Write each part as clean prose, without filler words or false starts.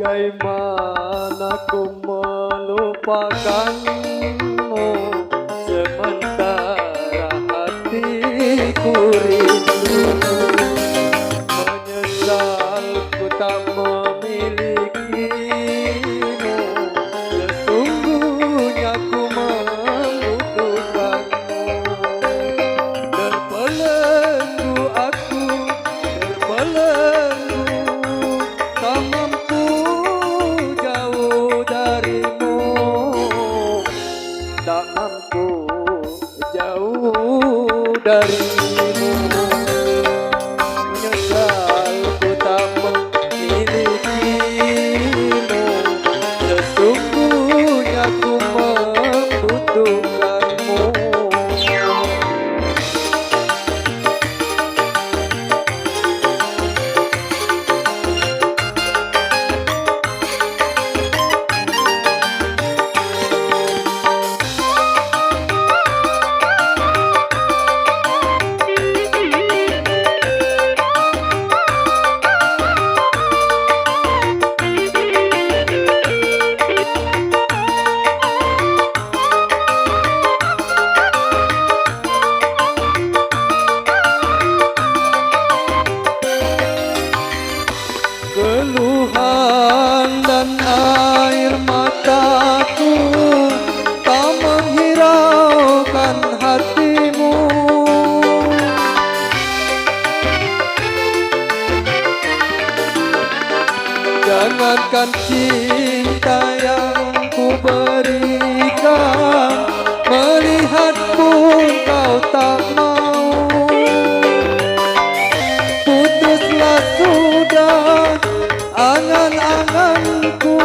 Bagaimana ku melupakanmu sementara hatiku rindu. Menyesal ku tak memilikimu, sesungguhnya ku membutuhkanmu. Terbelenggu aku, terbelenggu, tak mampu jauh darimu, tak mampu jauh darimu. Menyesal ku tak memilikimu, sesungguhnya ku membutuhkanmu. Keluhan dan air mataku tak menghiraukan hatimu. Jangankan cinta yang ku berikan, melihat pun kau tak mau. Putuslah sudah angan-anganku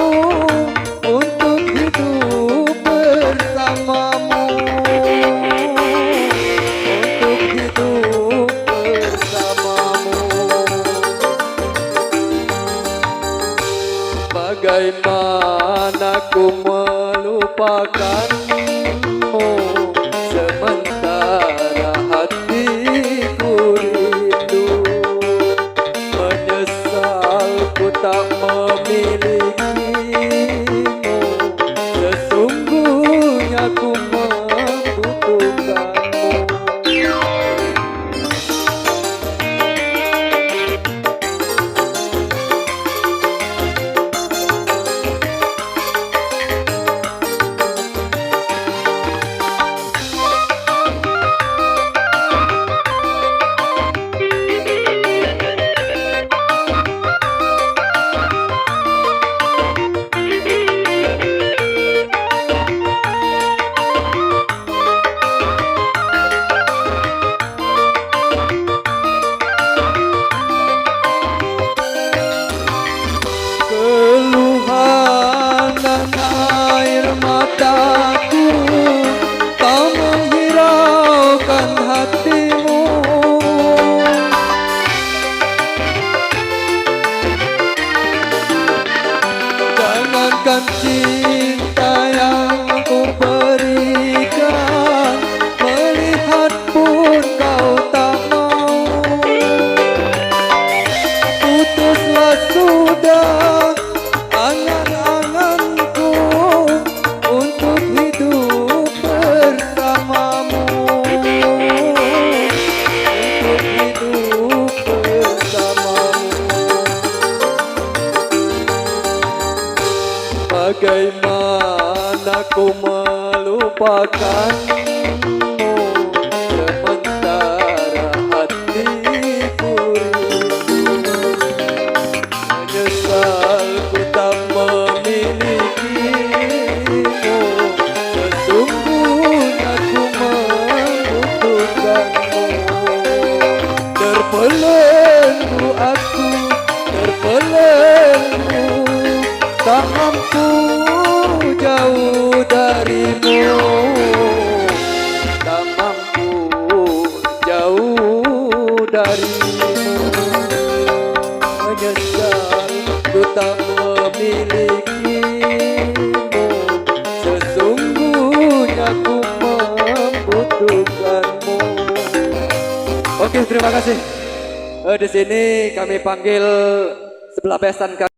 untuk hidup bersamamu, untuk hidup bersamamu. Bagaimana ku melupakanmu sementara hatiku rindu. Menyesal ku tak memilikimu, sesungguhnya ku membutuhkanmu. Keluhan dan air mataku tak menghiraukan hatimu. Jangankan cinta yang ku berikan, melihat pun kau tak mau. Putuslah sudah angan-anganku untuk hidup bersamamu, untuk hidup bersamamu. Bagaimana ku melupakanmu sementara hatiku rindu. Menyesal ku tak memilikimu, sesungguhnya ku membutuhkanmu. Terbelenggu aku, terbelenggu, tak mampu jauh darimu, tak mampu jauh darimu. Menyesal ku tak memilikimu, sesungguhnya ku membutuhkanmu. Oke, terima kasih. Di sini kami panggil sebelah besan kami.